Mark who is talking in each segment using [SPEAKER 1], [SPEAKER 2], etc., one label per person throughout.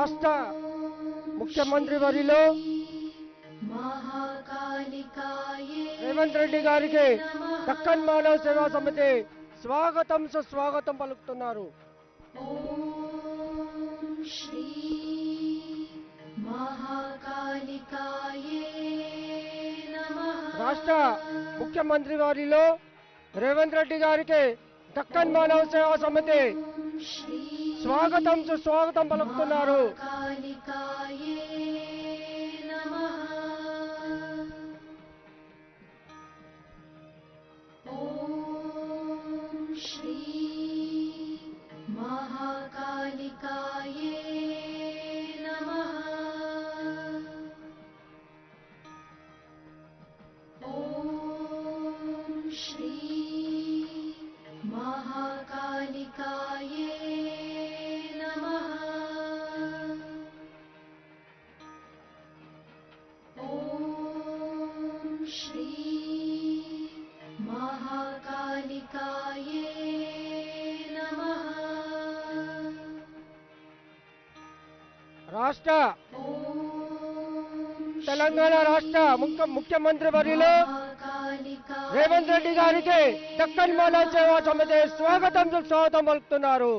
[SPEAKER 1] రాష్ట్ర ముఖ్యమంత్రి వర్యులు రేవంత్ రెడ్డి గారికి దక్కన్ మానవ సేవా సమితి స్వాగతం సుస్వాగతం పలుకుతున్నారు. రాష్ట్ర ముఖ్యమంత్రి వర్యులు రేవంత్ రెడ్డి గారికి దక్కన్ మానవ సేవా సమితి స్వాగతం సుస్వాగతం పలుకుతున్నారు. రాష్ట్ర తెలంగాణ రాష్ట్ర ముఖ్యమంత్రి వర్యులు రేవంత్ రెడ్డి గారికి దక్కన్ మానవ సేవా సమితి స్వాగతం సుస్వాగతం పలుకుతున్నారు.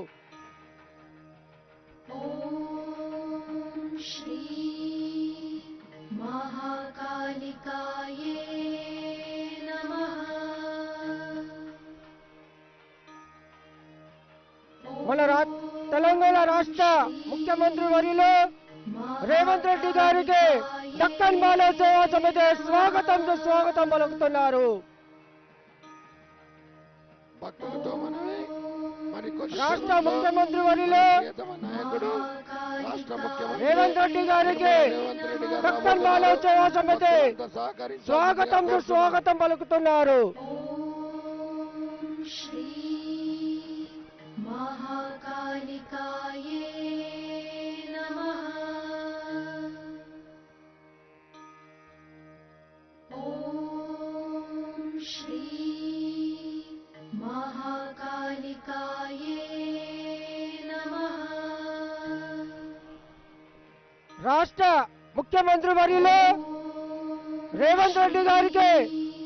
[SPEAKER 1] మన తెలంగాణ రాష్ట్ర ముఖ్యమంత్రి వర్యులు రేవంత్ రెడ్డి గారికి దక్కన్ మానవ సేవా సమితి స్వాగతం సుస్వాగతం పలుకుతున్నారు. రాష్ట్ర ముఖ్యమంత్రి వర్యులు రేవంత్ రెడ్డి గారికి దక్కన్ మానవ సేవా సమితి స్వాగతం సుస్వాగతం పలుకుతున్నారు. రాష్ట్ర ముఖ్యమంత్రి వర్యులు రేవంత్ రెడ్డి గారికి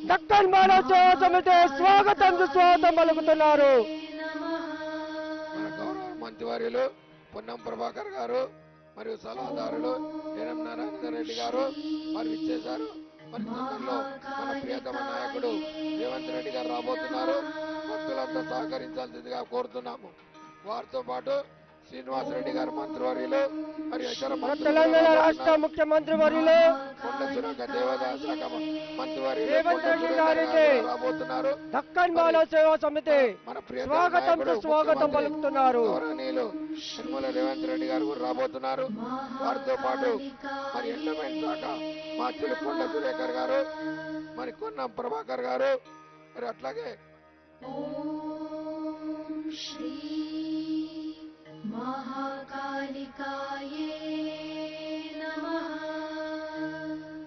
[SPEAKER 1] దక్కన్ మానవ సేవా సమితి స్వాగతం సుస్వాగతం పలుకుతున్నారు.
[SPEAKER 2] మన గౌరవ మంత్రివర్యులు పొన్నం ప్రభాకర్ గారు మరియు సలహాదారులు ఎనం నారాయణ రెడ్డి గారు మరి ఇచ్చేశారు. మరి తొందరలో మన ప్రియతమ నాయకుడు రేవంత్ రెడ్డి గారు రాబోతున్నారు. భక్తులంతా సహకరించాల్సిందిగా కోరుతున్నాము. వారితో పాటు శ్రీనివాసరెడ్డి గారు మంత్రివర్యులు మరియు
[SPEAKER 1] తెలంగాణ రాష్ట్ర ముఖ్యమంత్రి వర్యులు
[SPEAKER 2] కొండ సురేఖ దేవాదాయ శాఖ మంత్రివర్యులు
[SPEAKER 1] రేవంత్ రెడ్డి గారికి
[SPEAKER 2] రాబోతున్నారు.
[SPEAKER 1] దక్కన్ మానవ సేవా సమితి స్వాగతం సుస్వాగతం పలుకుతున్నారు.
[SPEAKER 2] గౌరవనీయులు నిర్మల రేవంత్ రెడ్డి గారు కూడా రాబోతున్నారు. వారితో పాటు మరి ఎండోమెంట్ శాఖ మాచులు కొండ సురేఖర్ గారు మరి కొన్నం ప్రభాకర్ గారు మరి అట్లాగే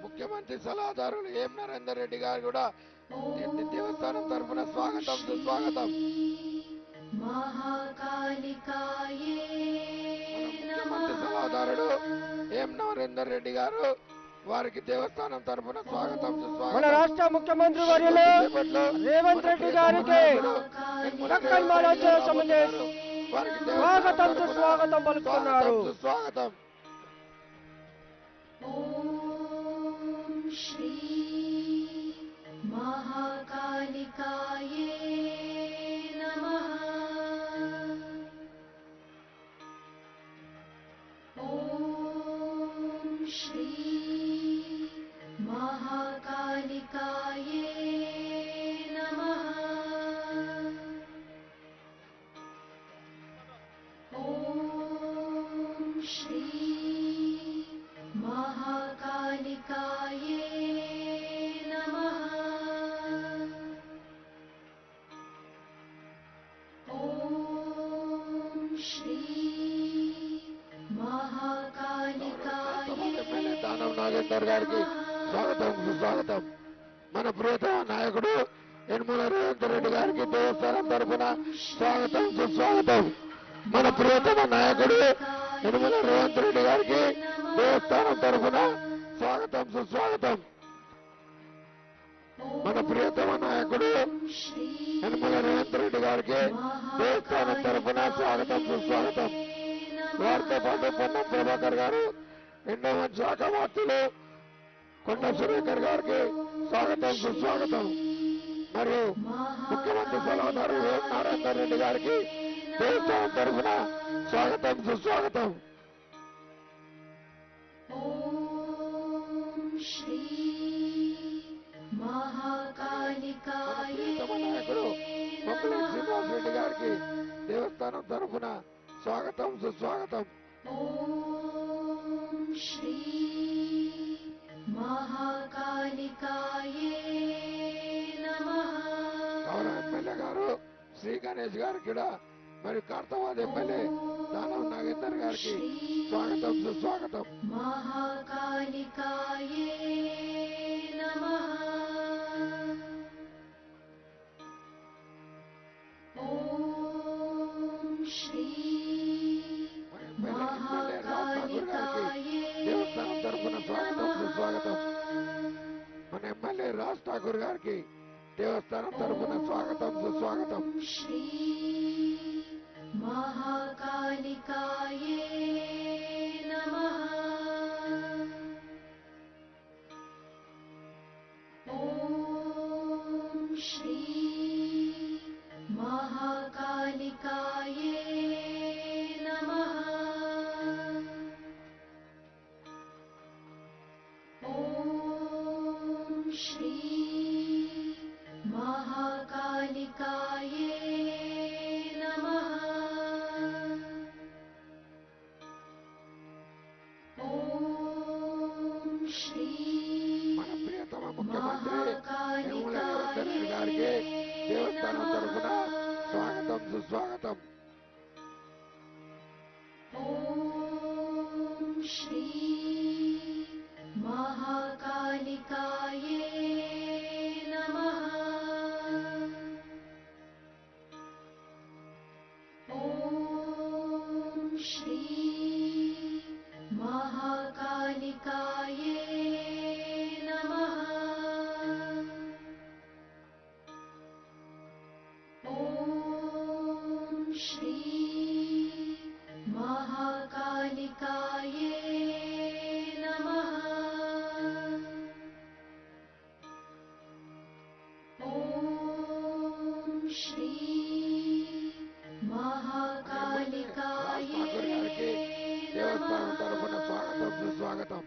[SPEAKER 2] ముఖ్యమంత్రి సలహాదారులు ఎం నరేందర్ రెడ్డి గారు కూడా దేవస్థానం తరఫున స్వాగతం సుస్వాగతం. ముఖ్యమంత్రి సలహాదారుడు ఎం నరేందర్ రెడ్డి గారు వారికి దేవస్థానం తరఫున స్వాగతం సుస్వాగతం.
[SPEAKER 1] మన రాష్ట్ర ముఖ్యమంత్రి వర్యులు రేవంత్ రెడ్డి గారికి దక్కన్ మానవ సేవా సమితి స్వాగతం సుస్వాగతం పలుకుతున్నారు.
[SPEAKER 2] స్వాగతం. నాగేందర్ గారికి స్వాగతం సుస్వాగతం. మన ప్రియతమ నాయకుడు యనమల రేవంత్ రెడ్డి గారికి దేవస్థానం తరఫున స్వాగతం సుస్వాగతం. మన ప్రియతమ నాయకుడు యనమల రేవంత్ రెడ్డి గారికి దేవస్థానం తరఫున స్వాగతం సుస్వాగతం. మన ప్రియతమ నాయకుడు యనమల రేవంత్ రెడ్డి గారికి దేవస్థానం తరఫున స్వాగతం సుస్వాగతం. వారితో పాటు పొన్నం ప్రభాకర్ గారు, ఎండోమెంట్ శాఖ మంత్రులు కొండ సురేఖర్ గారికి స్వాగతం సుస్వాగతం. మరియు ముఖ్యమంత్రి సలహాదారు నారాయణ రెడ్డి గారికి దేవస్థానం తరఫున స్వాగతం సుస్వాగతం. నాయకుడు మొక్కలేటి శ్రీనివాస్ రెడ్డి గారికి దేవస్థానం తరఫున స్వాగతం సుస్వాగతం. గౌరవ ఎమ్మెల్యే గారు శ్రీ గణేష్ గారికి కూడా మరియు కార్తవాద ఎమ్మెల్యే దానం నాగేందర్ గారికి స్వాగతం సుస్వాగతం. దేవస్థానం తరఫున స్వాగతం సుస్వాగతం. మన ఎమ్మెల్యే రాజ్ ఠాకూర్ గారికి దేవస్థానం తరఫున స్వాగతం సుస్వాగతం. మన ప్రియతమ ముఖ్యమంత్రి యనమల రేవంత్ రెడ్డి గారికి దేవస్థానం తరఫున స్వాగతం సుస్వాగతం. దేవస్థానం తరఫున స్వాగతం సుస్వాగతం.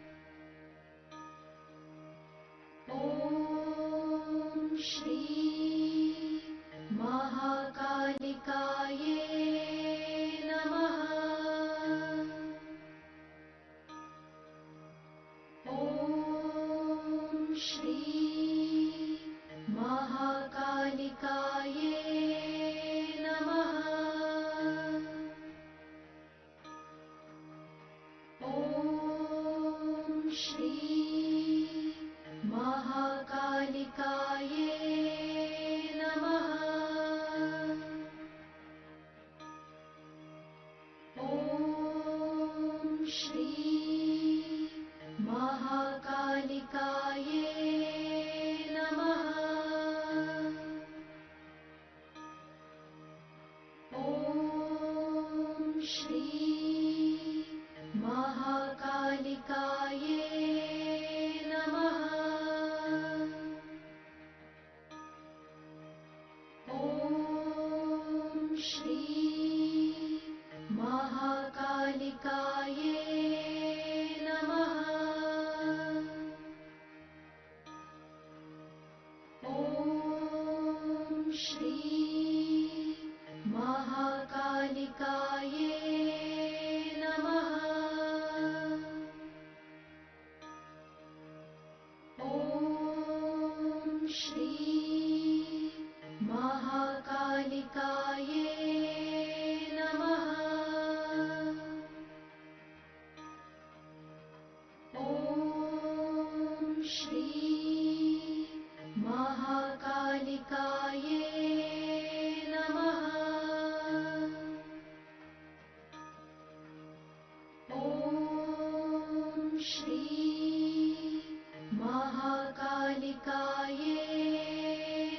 [SPEAKER 3] महाकालिकाये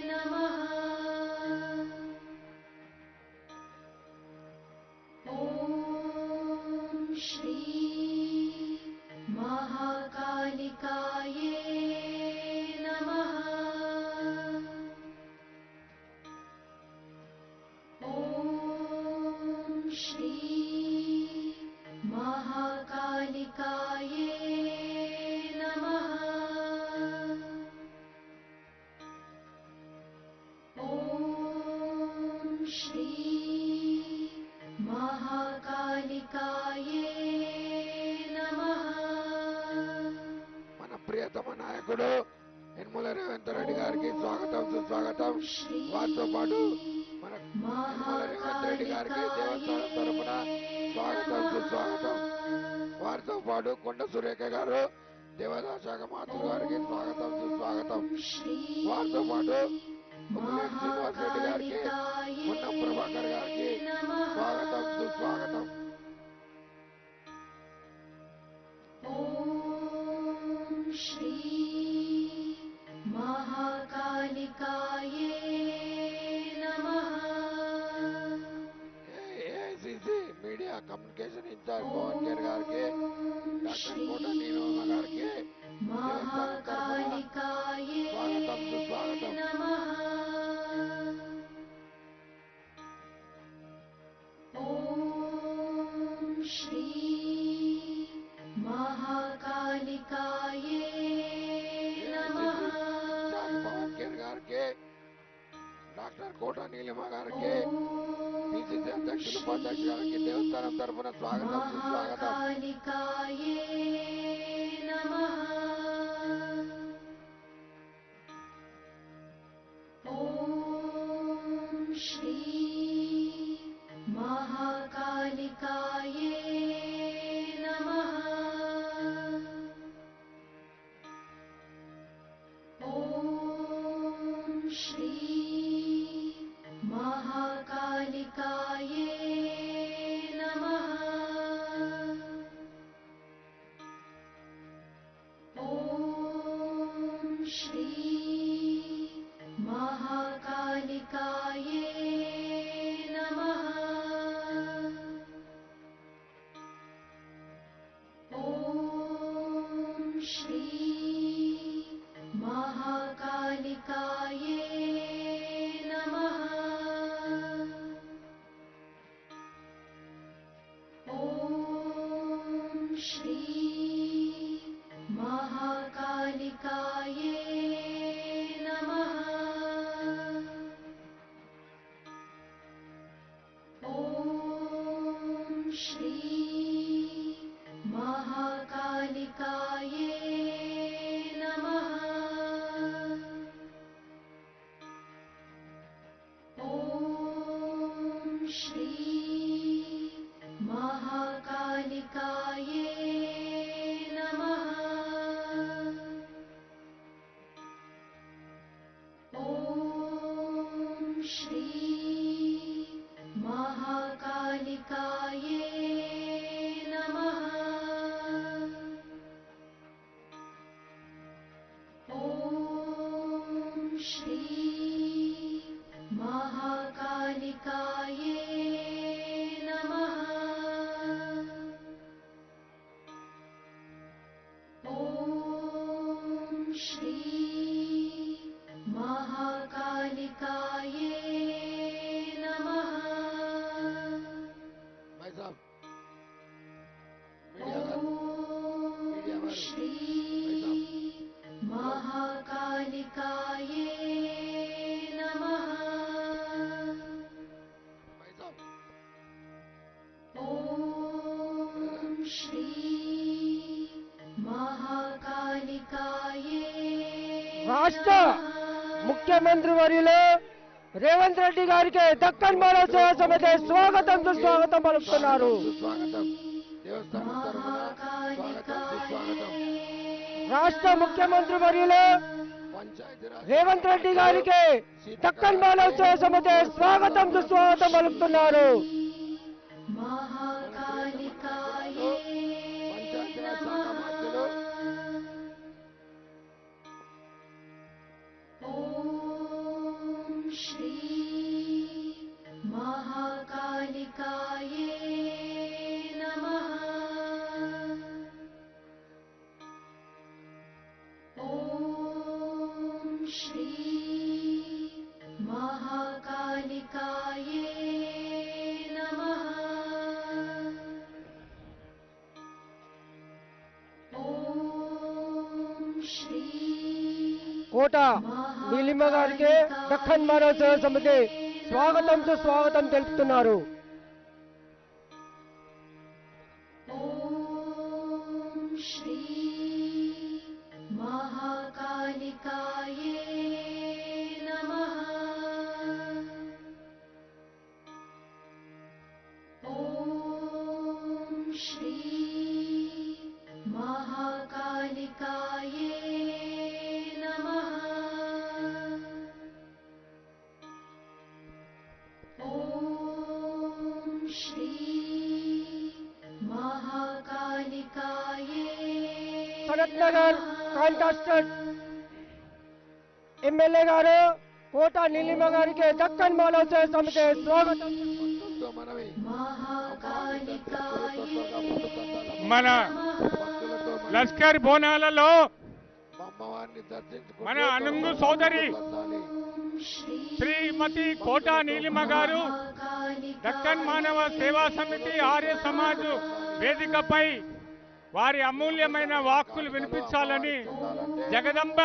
[SPEAKER 3] नमः। ॐ श्री महाकालिकाये नमः। ॐ श्री महाकालिकाये नमः। ॐ श्री महाकालिकाये नमः।
[SPEAKER 2] మన ప్రియతమ నాయకుడు యనమల రేవంత్ రెడ్డి గారికి స్వాగతం సుస్వాగతం. వారితో పాటు మన యనమల రేవంత్ రెడ్డి గారికి దేవస్థానం తరపున స్వాగతం సుస్వాగతం. వారితో పాటు కొండ సురేఖ గారు దేవాదాయ శాఖ మంత్రి గారికి స్వాగతం సుస్వాగతం. వారితో పాటు మురళీ శ్రీనివాస్ రెడ్డి గారికి పొన్నం ప్రభాకర్ గారికి స్వాగతం సుస్వాగతం.
[SPEAKER 3] ॐ श्री महाकालिकाये नमः।
[SPEAKER 2] AICC media communication incharge Pawan Khera గారికి డాక్టర్ కోట నీలమ్మ గారికి దేవస్థానం తరపున స్వాగతం సుస్వాగతం.
[SPEAKER 3] ॐ श्री महाकालिकाये नमः।
[SPEAKER 2] పవన్ కేర్ గారికి డాక్టర్ కోట నీలమ్మ గారికి పిసిసి అధ్యక్షులు ఉపాధ్యక్షులు గారికి దేవస్థానం తరపున స్వాగతం సుస్వాగతం.
[SPEAKER 3] महाकालिकाये नमः। ॐ श्री महाकालिकाये नमः। ॐ श्री महाकालिकाये नमः। ॐ श्री महाकालिकाये नमः। ॐ श्री महाकालिकाये नमः। ॐ श्री महाकालिकाये नमः। ॐ श्री महाकालिकाये नमः। ॐ श्री महाकालिकाये नमः। ॐ श्री महाकालिकाये नमः। ॐ श्री महाकालिकाये नमः। ॐ श्री महाकालिकाये नमः।
[SPEAKER 2] भाई साहब मीडिया गाరు मीडिया
[SPEAKER 3] ॐ
[SPEAKER 2] वाరు
[SPEAKER 3] श्री
[SPEAKER 2] भाई साहब
[SPEAKER 3] महाकालिकाये नमः।
[SPEAKER 2] भाई साहब
[SPEAKER 3] ॐ श्री महाकालिकाये
[SPEAKER 1] రాష్ట్ర ముఖ్యమంత్రి వర్యులు రేవంత్ రెడ్డి గారికి దక్కన్ మహాసేవ సమితి స్వాగతం సుస్వాగతం పలుకుతున్నారు.
[SPEAKER 2] సుస్వాగతం. దేవస్థానం తరపున స్వాగతం సుస్వాగతం.
[SPEAKER 1] రాష్ట్ర ముఖ్యమంత్రి వర్యులు
[SPEAKER 2] పంచాయతీరాజ్
[SPEAKER 1] రేవంత్ రెడ్డి గారికి దక్కన్ మహాసేవ సమితి స్వాగతం సుస్వాగతం పలుకుతున్నారు.
[SPEAKER 3] महाकालिकाये
[SPEAKER 2] పంచాయతీరాజ్ శాఖ మంత్రులు
[SPEAKER 1] కోట నీలిమ గారికి దక్కన్ మానవ సేవా సమితి స్వాగతం స్వాగతం తెలుపుతున్నారు.
[SPEAKER 3] ఓం శ్రీ మహాకాళికాయే నమః. ఓం శ్రీ మహాకాళికాయే నమః. ఓం శ్రీ మహాకాళికాయే
[SPEAKER 1] సనత్ నగర్ కాంటాస్టెడ్ ఎమ్మెల్యే గారు కోట నీలిమ గారికి దక్కన్ మానవ సేవా సమితి స్వాగతం.
[SPEAKER 2] భక్తులతో మనవి
[SPEAKER 3] మహాకాళికాయే
[SPEAKER 4] మన
[SPEAKER 2] భక్తులతో మనవి.
[SPEAKER 4] లష్కర్ బోనాలలో
[SPEAKER 2] అమ్మవారిని దర్శించుకుంటూ
[SPEAKER 4] మన అనుంగు సోదరి
[SPEAKER 2] పొందాలి.
[SPEAKER 4] శ్రీమతి కోట నీలిమ గారు దక్కన్ మానవ సేవా సమితి ఆర్య సమాజ్ వేదికపై వారి అమూల్యమైన వాక్కులు వినిపించాలని జగదంబ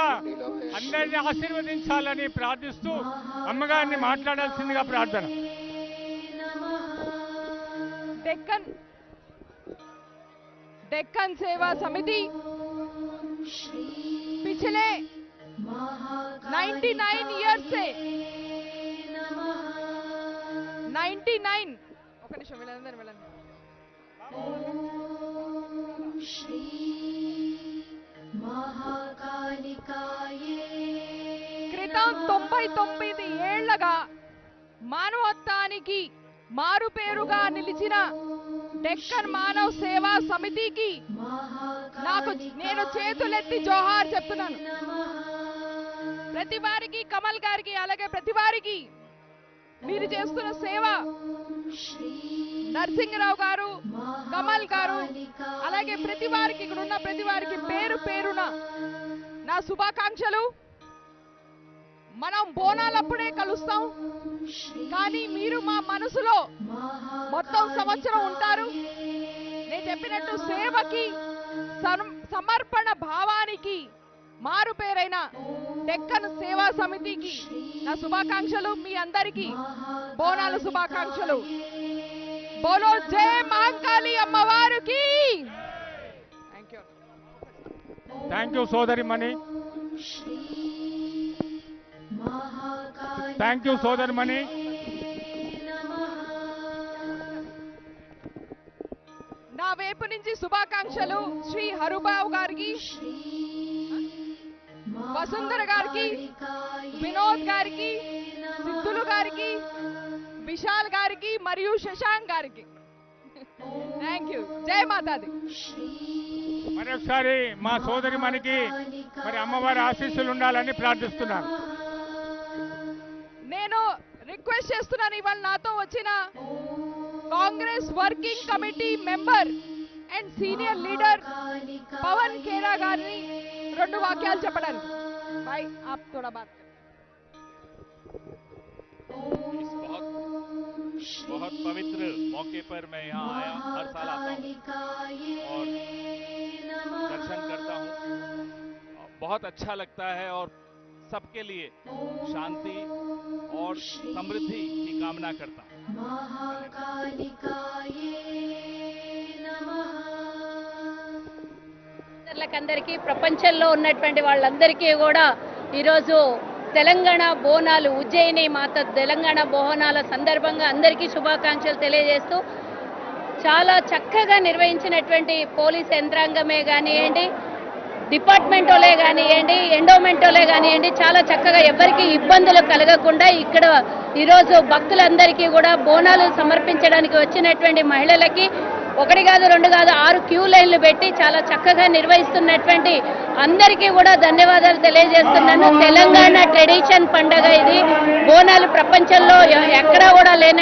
[SPEAKER 4] అందరిని ఆశీర్వదించాలని ప్రార్థిస్తూ అమ్మగారిని మాట్లాడాల్సిందిగా ప్రార్థన.
[SPEAKER 5] डेक्कन सेवा समिति पिछले 99 इयर्स से 99 ఒక నిమిషం వెళ్ళండి
[SPEAKER 3] శ్రీ మహాకాళికాయే
[SPEAKER 5] క్రితం 99 ఏళ్లగా మానవత్వానికి మారు పేరుగా నిలిచిన డెక్కన్ మానవ సేవా సమితికి నేను చేతులెత్తి జోహార్ చెప్తున్నాను. ప్రతి వారికి కమల్ గారికి అలాగే ప్రతి వారికి మీరు చేస్తున్న సేవ నరసింహరావు గారు కమల్ గారు అలాగే ప్రతి వారికి ఇక్కడ ఉన్న ప్రతి వారికి పేరు పేరున నా శుభాకాంక్షలు. మనం బోనాలప్పుడే కలుస్తాం కానీ మీరు మా మనసులో మొత్తం సంవత్సరం ఉంటారు. నేను చెప్పినట్టు సేవకి సమర్పణ భావానికి మారు పేరైన డెక్కన్ సేవా సమితికి నా శుభాకాంక్షలు. మీ అందరికీ బోనాల శుభాకాంక్షలు. బోలో జై మహంకాళి అమ్మవారికి.
[SPEAKER 4] థ్యాంక్ యూ సోదరి మణి. థ్యాంక్ యూ సోదరి మణి.
[SPEAKER 5] నా వైపు నుంచి శుభాకాంక్షలు శ్రీ హరుబాబు గారికి, వసుంధర గారికి, వినోద్ గారికి, సిద్ధులు గారికి, విశాల్ గారికి మరియు శశాంక్ గారికి. Thank you. జై మాతాది.
[SPEAKER 4] మరొకసారి మా సోదరి మనకి మరి అమ్మవారి ఆశీస్సులు ఉండాలని ప్రార్థిస్తున్నాను.
[SPEAKER 5] నేను రిక్వెస్ట్ చేస్తున్నాను ఇవాళ నాతో వచ్చిన Congress working committee member and senior leader Pawan Khera గారిని 2 వాక్యాలు చెప్పడానికి. भाई आप थोड़ा बात करें.
[SPEAKER 6] इस बहुत पवित्र मौके पर मैं यहाँ आया, हर साल आता हूँ और दर्शन करता हूँ. बहुत अच्छा लगता है और सबके लिए शांति और समृद्धि की कामना करता हूँ.
[SPEAKER 7] అందరికీ ప్రపంచంలో ఉన్నటువంటి వాళ్ళందరికీ కూడా ఈరోజు తెలంగాణ బోనాలు ఉజ్జయిని మాత తెలంగాణ బోనాల సందర్భంగా అందరికీ శుభాకాంక్షలు తెలియజేస్తూ చాలా చక్కగా నిర్వహించినటువంటి పోలీస్ యంత్రాంగమే కానివ్వండి, డిపార్ట్మెంటోలే కానివ్వండి, ఎండోమెంటోలే కానివ్వండి, చాలా చక్కగా ఎవరికి ఇబ్బందులు కలగకుండా ఇక్కడ ఈరోజు భక్తులందరికీ కూడా బోనాలు సమర్పించడానికి వచ్చినటువంటి మహిళలకి 1 కాదు 2 కాదు 6 క్యూ లైన్లు పెట్టి చాలా చక్కగా నిర్వహిస్తున్నటువంటి అందరికీ కూడా ధన్యవాదాలు తెలియజేస్తున్నాను. తెలంగాణ ట్రెడిషన్ పండగ ఇది. బోనాలు ప్రపంచంలో ఎక్కడా కూడా లేని